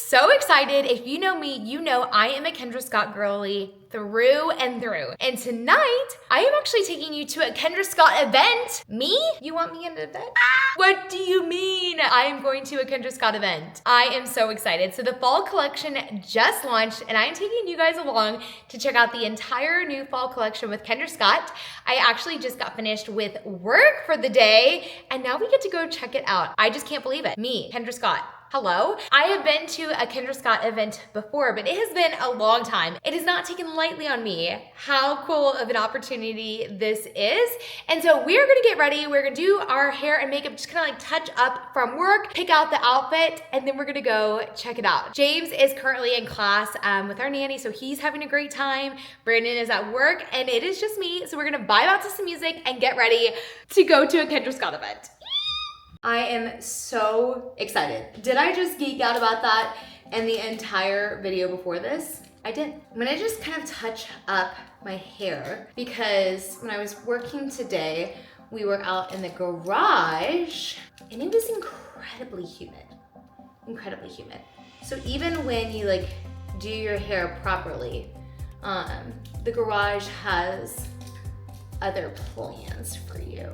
so excited. If you know me, you know I am a Kendra Scott girly through and through. And tonight, I am actually taking you to a Kendra Scott event. Me? You want me in an event? What do you mean? I am going to a Kendra Scott event. I am so excited. So the fall collection just launched and I am taking you guys along to check out the entire new fall collection with Kendra Scott. I actually just got finished with work for the day and now we get to go check it out. I just can't believe it. Me, Kendra Scott. Hello. I have been to a Kendra Scott event before, but it has been a long time. It is not taken lightly on me how cool of an opportunity this is. And so we're gonna get ready. We're gonna do our hair and makeup, just kind of like touch up from work, pick out the outfit, and then we're gonna go check it out. James is currently in class with our nanny, so he's having a great time. Brandon is at work, and it is just me. So we're gonna vibe out to some music and get ready to go to a Kendra Scott event. I am so excited. Did I just geek out about that in the entire video before this? I did. I'm gonna just kind of touch up my hair because when I was working today, we were out in the garage and it was incredibly humid. Incredibly humid. So even when you like do your hair properly, the garage has other plans for you.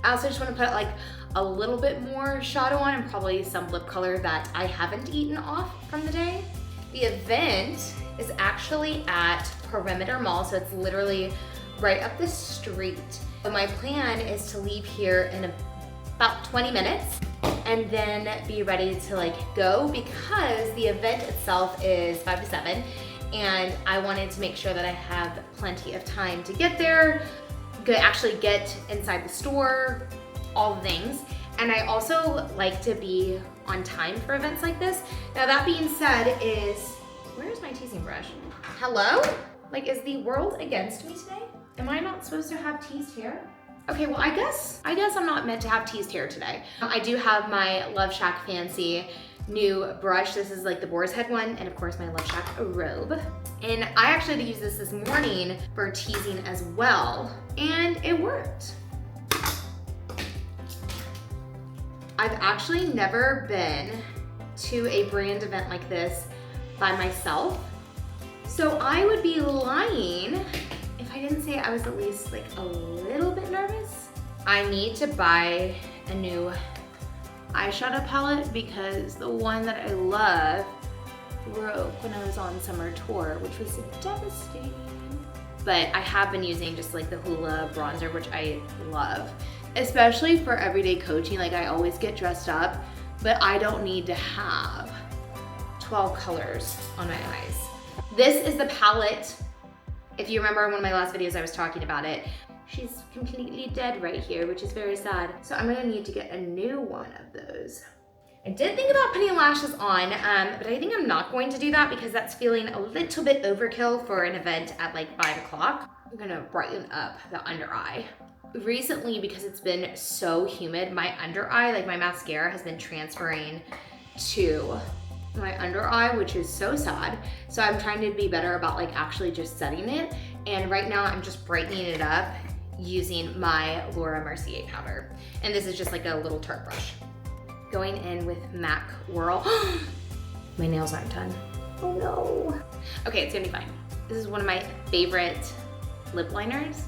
I also just want to put like a little bit more shadow on and probably some lip color that I haven't eaten off from the day. The event is actually at Perimeter Mall, so it's literally right up the street. So my plan is to leave here in about 20 minutes and then be ready to like go because the event itself is 5 to 7 and I wanted to make sure that I have plenty of time to get there, actually get inside the store, all the things. And I also like to be on time for events like this. Now that being said where's my teasing brush? Hello? Like, is the world against me today? Am I not supposed to have teased hair? Okay, well, I guess I'm not meant to have teased hair today. I do have my Love Shack Fancy new brush. This is like the boar's head one, and of course my Love Shack robe. And I actually had to use this morning for teasing as well, and it worked. I've actually never been to a brand event like this by myself, so I would be lying if I didn't say I was at least like a little bit nervous. I need to buy a new eyeshadow palette because the one that I love broke when I was on summer tour, which was devastating. But I have been using just like the Hoola bronzer, which I love. Especially for everyday coaching, like I always get dressed up, but I don't need to have 12 colors on my eyes. This is the palette. If you remember in one of my last videos, I was talking about it. She's completely dead right here, which is very sad. So I'm gonna need to get a new one of those. I did think about putting lashes on, but I think I'm not going to do that because that's feeling a little bit overkill for an event at like 5 o'clock. I'm gonna brighten up the under eye. Recently, because it's been so humid, my under eye, like my mascara has been transferring to my under eye, which is so sad. So I'm trying to be better about like actually just setting it. And right now I'm just brightening it up using my Laura Mercier powder. And this is just like a little Tarte brush. Going in with MAC Whirl. My nails aren't done. Oh no. Okay, it's gonna be fine. This is one of my favorite lip liners.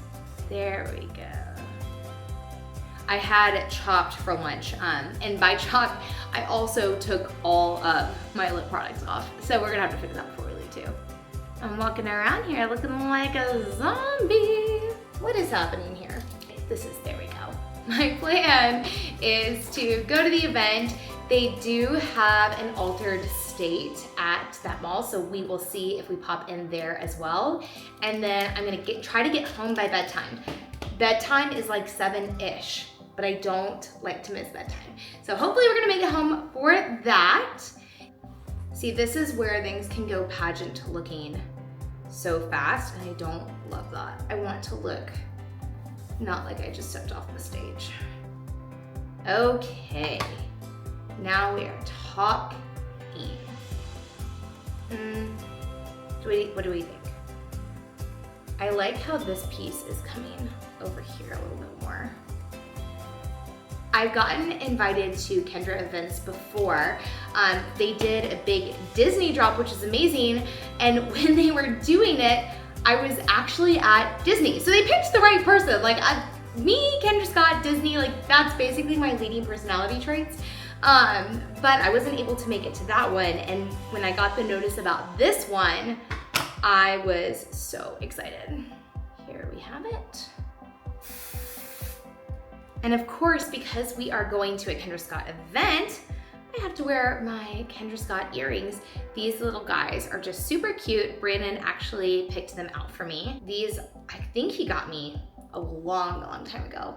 There we go. I had chopped for lunch, and by chopped, I also took all of my lip products off. So we're gonna have to fix that before we leave too. I'm walking around here looking like a zombie. What is happening here? There we go. My plan is to go to the event. They do have an altered state at that mall, so we will see if we pop in there as well. And then I'm gonna try to get home by bedtime. Bedtime is like 7-ish, but I don't like to miss bedtime. So hopefully we're gonna make it home for that. See, this is where things can go pageant looking so fast, and I don't love that. I want to look not like I just stepped off the stage. Okay, now we are talking. What do we think? I like how this piece is coming over here a little bit more. I've gotten invited to Kendra events before. They did a big Disney drop, which is amazing. And when they were doing it, I was actually at Disney. So they picked the right person. Like me, Kendra Scott, Disney, like that's basically my leading personality traits. But I wasn't able to make it to that one. And when I got the notice about this one, I was so excited. Here we have it. And of course, because we are going to a Kendra Scott event, I have to wear my Kendra Scott earrings. These little guys are just super cute. Brandon actually picked them out for me. These, I think he got me a long time ago.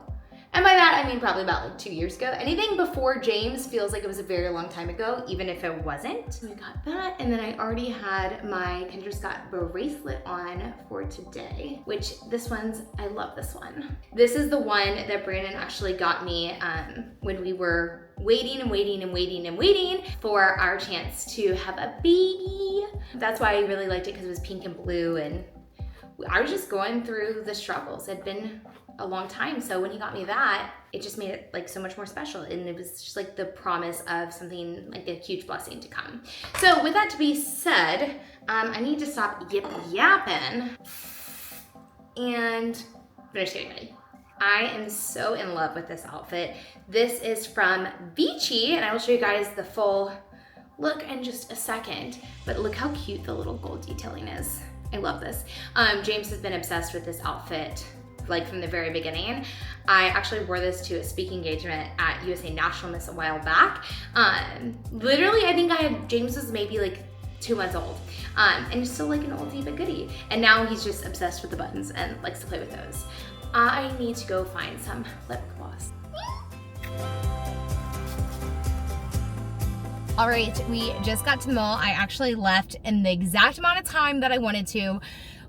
And by that, I mean probably about like 2 years ago. Anything before James feels like it was a very long time ago, even if it wasn't. So we got that, and then I already had my Kendra Scott bracelet on for today, which this one's, I love this one. This is the one that Brandon actually got me when we were waiting for our chance to have a baby. That's why I really liked it, because it was pink and blue, and I was just going through the struggles. It'd been a long time, so when he got me that, it just made it like so much more special, and it was just like the promise of something like a huge blessing to come. So with that to be said, I need to stop yapping and finish getting ready. I am so in love with this outfit. This is from Beachy, and I will show you guys the full look in just a second, but look how cute the little gold detailing is. I love this. James has been obsessed with this outfit like from the very beginning. I actually wore this to a speaking engagement at USA National Miss a while back. Literally, I think James was maybe like 2 months old. And he's still like an oldie but goodie. And now he's just obsessed with the buttons and likes to play with those. I need to go find some lip gloss. All right, we just got to the mall. I actually left in the exact amount of time that I wanted to,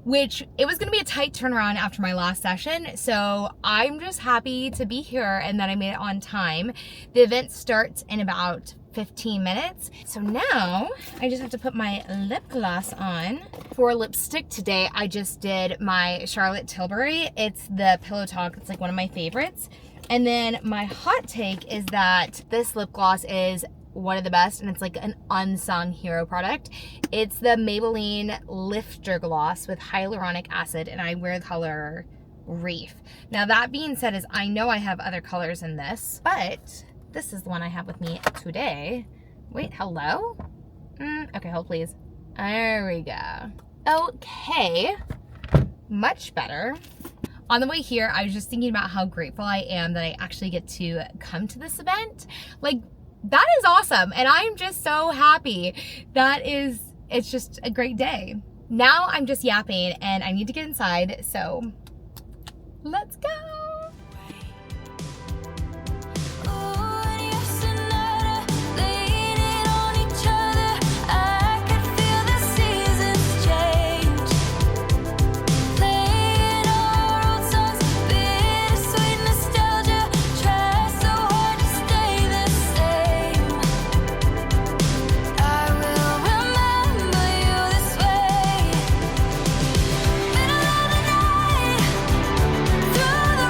which it was gonna be a tight turnaround after my last session. So I'm just happy to be here and that I made it on time. The event starts in about 15 minutes. So now I just have to put my lip gloss on. For lipstick today, I just did my Charlotte Tilbury. It's the Pillow Talk. It's like one of my favorites. And then my hot take is that this lip gloss is one of the best, and it's like an unsung hero product. It's the Maybelline Lifter Gloss with hyaluronic acid, and I wear the color Reef. Now that being said, is I know I have other colors in this, but this is the one I have with me today. Wait, hello? Okay, hold please. There we go. Okay, much better. On the way here, I was just thinking about how grateful I am that I actually get to come to this event. Like, that is awesome, and I'm just so happy. It's just a great day. Now I'm just yapping and I need to get inside, so let's go. Through the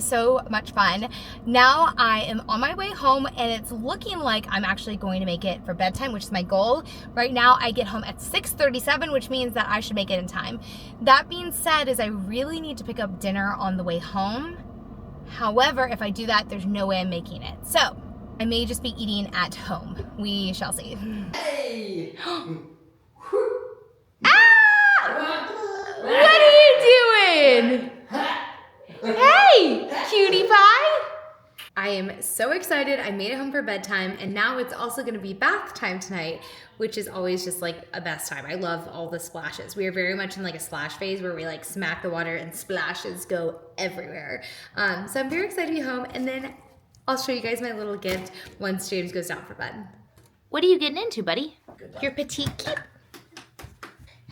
so much fun. Now I am on my way home and it's looking like I'm actually going to make it for bedtime, which is my goal. Right now I get home at 6:37, which means that I should make it in time. That being said, is I really need to pick up dinner on the way home. However, if I do that, there's no way I'm making it. So I may just be eating at home. We shall see. Hey! What are you doing? Hey, cutie pie. I am so excited. I made it home for bedtime, and now it's also going to be bath time tonight, which is always just like a best time. I love all the splashes. We are very much in like a splash phase where we like smack the water and splashes go everywhere. So I'm very excited to be home, and then I'll show you guys my little gift once James goes down for bed. What are you getting into, buddy? Your petite keep.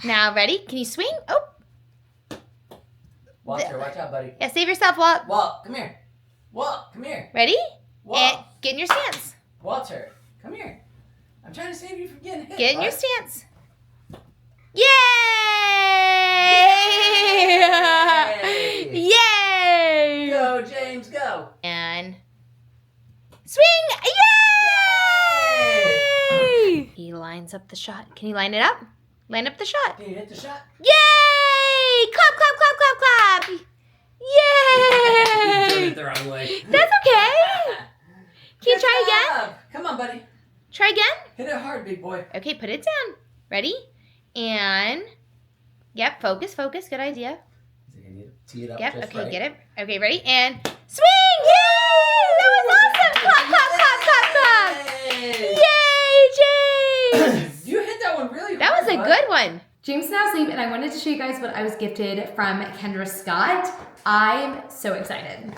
Now, ready? Can you swing? Oh. Walter, watch out, buddy. Yeah, save yourself, Walt. Walt, come here. Walt, come here. Ready? Walt. And get in your stance. Walter, come here. I'm trying to save you from getting hit. Get in your bud. stance. Yay! Yay! Yay! Go, James, go. And swing! Yay! He lines up the shot. Can you line it up? Line up the shot. Can you hit the shot? Yay! Clap, clap, clap, clap, clap! Yay! You did it the wrong way. That's okay. Can you try again? job. Come on, buddy. Try again? Hit it hard, big boy. Okay, put it down. Ready? And, yep, focus, focus. Good idea. You need to tee it up Yep, just okay, right. get it. Okay, ready? And swing! Yay! That was awesome! Clap, clap, clap, clap, clap! Yay, James! You hit that one really hard. That was a bud. good one. James is now asleep, and I wanted to show you guys what I was gifted from Kendra Scott. I'm so excited.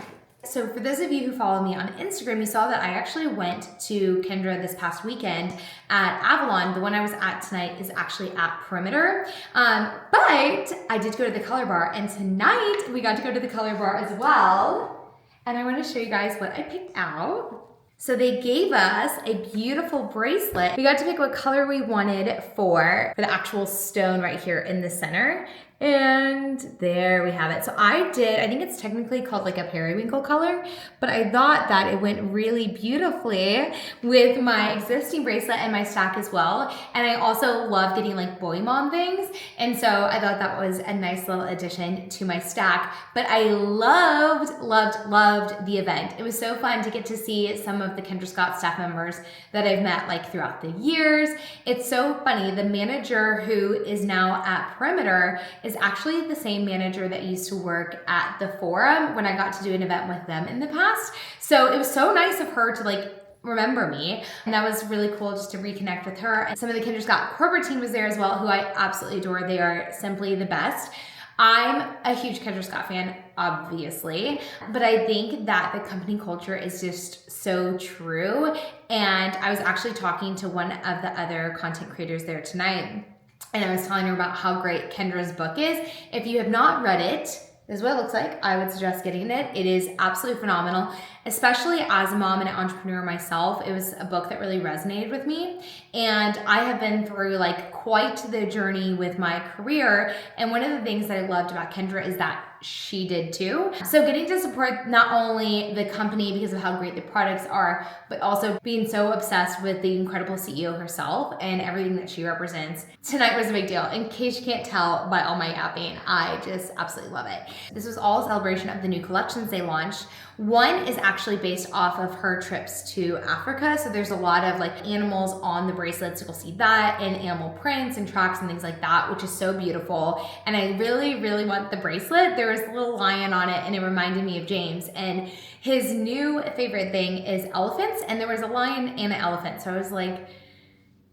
So for those of you who follow me on Instagram, you saw that I actually went to Kendra this past weekend at Avalon. The one I was at tonight is actually at Perimeter. But I did go to the color bar, and tonight we got to go to the color bar as well. And I want to show you guys what I picked out. So they gave us a beautiful bracelet. We got to pick what color we wanted for the actual stone right here in the center. And there we have it. So I think it's technically called like a periwinkle color, but I thought that it went really beautifully with my existing bracelet and my stack as well. And I also love getting like boy mom things. And so I thought that was a nice little addition to my stack. But I loved the event. It was so fun to get to see some of the Kendra Scott staff members that I've met like throughout the years. It's so funny. The manager who is now at Perimeter is actually the same manager that used to work at the Forum when I got to do an event with them in the past. So it was so nice of her to like remember me, and that was really cool just to reconnect with her. And some of the Kendra Scott corporate team was there as well, who I absolutely adore. They are simply the best. I'm a huge Kendra Scott fan, obviously, but I think that the company culture is just so true. And I was actually talking to one of the other content creators there tonight, and I was telling her about how great Kendra's book is. If you have not read it, this is what it looks like. I would suggest getting it. It is absolutely phenomenal, especially as a mom and an entrepreneur myself. It was a book that really resonated with me. And I have been through like quite the journey with my career. And one of the things that I loved about Kendra is that she did too. So getting to support not only the company because of how great the products are, but also being so obsessed with the incredible CEO herself and everything that she represents. Tonight was a big deal. In case you can't tell by all my yapping, I just absolutely love it. This was all a celebration of the new collections they launched. One is actually based off of her trips to Africa. So there's a lot of like animals on the bracelets. You'll see that, and animal prints and tracks and things like that, which is so beautiful. And I really want the bracelet. There was a little lion on it, and it reminded me of James. And his new favorite thing is elephants. And there was a lion and an elephant. So I was like,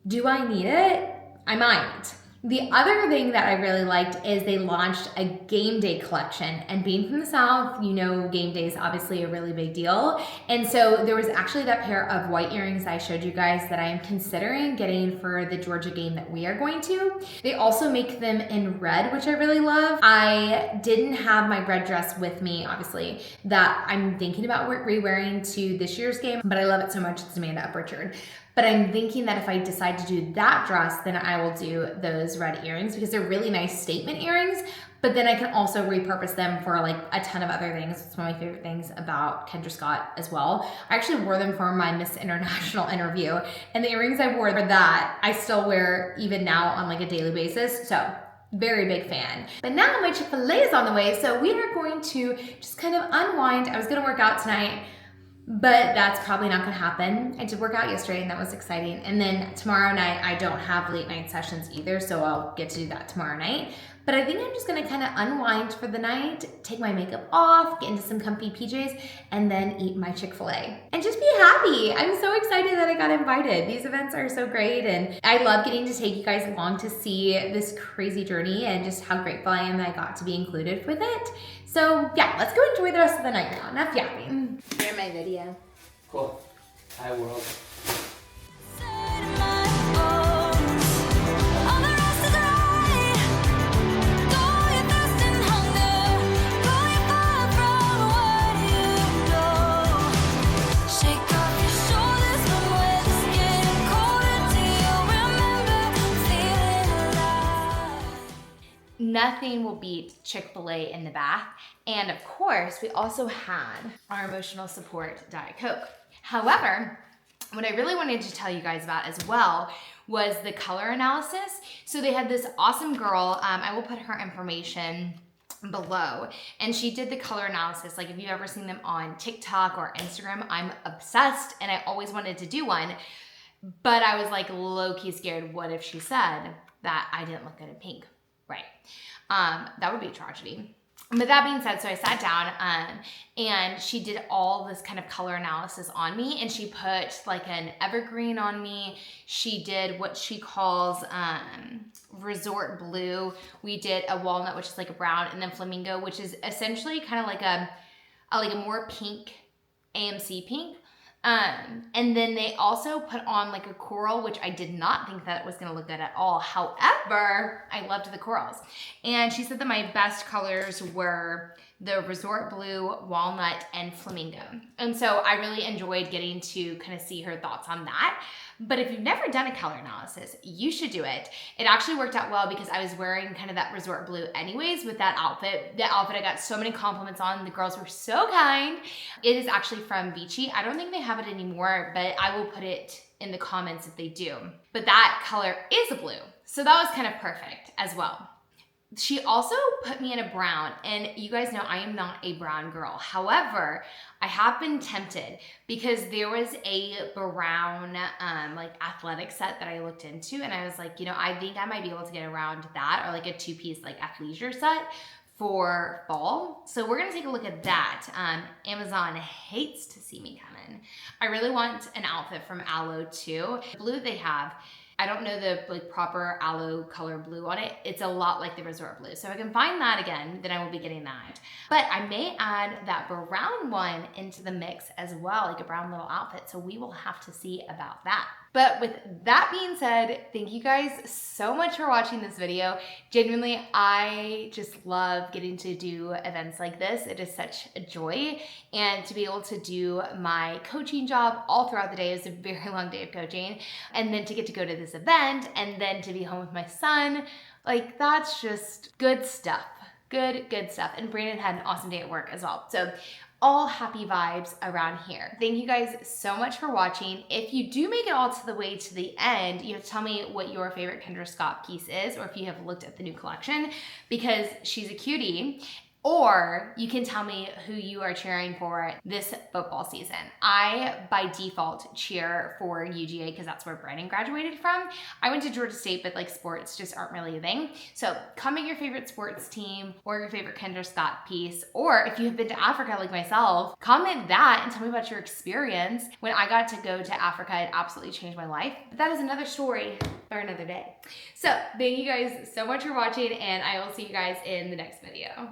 do I need it? I might. The other thing that I really liked is they launched a game day collection, and being from the South, you know, game day is obviously a really big deal. And so there was actually that pair of white earrings I showed you guys that I am considering getting for the Georgia game that we are going to. They also make them in red, which I really love. I didn't have my red dress with me, obviously, that I'm thinking about re-wearing to this year's game, but I love it so much. It's Amanda Uprichard. But I'm thinking that if I decide to do that dress, then I will do those red earrings because they're really nice statement earrings, But then I can also repurpose them for like a ton of other things. It's one of my favorite things about Kendra Scott as well. I actually wore them for my Miss International interview, and the earrings I wore for that, I still wear even now on like a daily basis. So very big fan. But now my Chick-fil-A is on the way, so we are going to just kind of unwind. I was gonna work out tonight, but that's probably not gonna happen. I did work out yesterday and that was exciting. And then tomorrow night, I don't have late night sessions either, so I'll get to do that tomorrow night. But I think I'm just gonna kind of unwind for the night, take my makeup off, get into some comfy PJs, and then eat my Chick-fil-A. And just be happy. I'm so excited that I got invited. These events are so great, and I love getting to take you guys along to see this crazy journey and just how grateful I am that I got to be included with it. So yeah, let's go enjoy the rest of the night now. Enough yapping. Here's my video. Cool. Hi, world. Nothing will beat Chick-fil-A in the bath. And of course, we also had our emotional support Diet Coke. However, what I really wanted to tell you guys about as well was the color analysis. So they had this awesome girl, I will put her information below, and she did the color analysis. Like if you've ever seen them on TikTok or Instagram, I'm obsessed and I always wanted to do one, but I was like low-key scared. What if she said that I didn't look good in pink? Right. That would be a tragedy. But that being said, so I sat down and she did all this kind of color analysis on me, and she put like an evergreen on me. She did what she calls resort blue. We did a walnut, which is like a brown, and then flamingo, which is essentially kind of like a more pink, AMC pink. And then they also put on like a coral, which I did not think that it was gonna look good at all. However, I loved the corals. And she said that my best colors were the resort blue, walnut, and flamingo. And so I really enjoyed getting to kind of see her thoughts on that. But if you've never done a color analysis, you should do it. It actually worked out well because I was wearing kind of that resort blue anyways with that outfit. The outfit I got so many compliments on. The girls were so kind. It is actually from Beachy. I don't think they have it anymore, but I will put it in the comments if they do. But that color is a blue. So that was kind of perfect as well. She also put me in a brown, and you guys know I am not a brown girl. However, I have been tempted because there was a brown like athletic set that I looked into, and I was like, you know, I think I might be able to get around that, or like a two-piece like athleisure set for fall. So we're gonna take a look at that. Amazon hates to see me coming. I really want an outfit from Aloe too. The blue they have, I don't know the like proper aloe color blue on it. It's a lot like the resort blue. So if I can find that again, then I will be getting that. But I may add that brown one into the mix as well, like a brown little outfit. So we will have to see about that. But with that being said, thank you guys so much for watching this video. Genuinely, I just love getting to do events like this. It is such a joy. And to be able to do my coaching job all throughout the day, is a very long day of coaching. And then to get to go to this event and then to be home with my son, like that's just good stuff. Good stuff. And Brandon had an awesome day at work as well. So all happy vibes around here. Thank you guys so much for watching. If you do make it all to the way to the end, you have to tell me what your favorite Kendra Scott piece is, or if you have looked at the new collection, because she's a cutie. Or you can tell me who you are cheering for this football season. I, by default, cheer for UGA because that's where Brandon graduated from. I went to Georgia State, but like sports just aren't really a thing. So comment your favorite sports team or your favorite Kendra Scott piece. Or if you have been to Africa like myself, comment that and tell me about your experience. When I got to go to Africa, it absolutely changed my life. But that is another story for another day. So thank you guys so much for watching, and I will see you guys in the next video.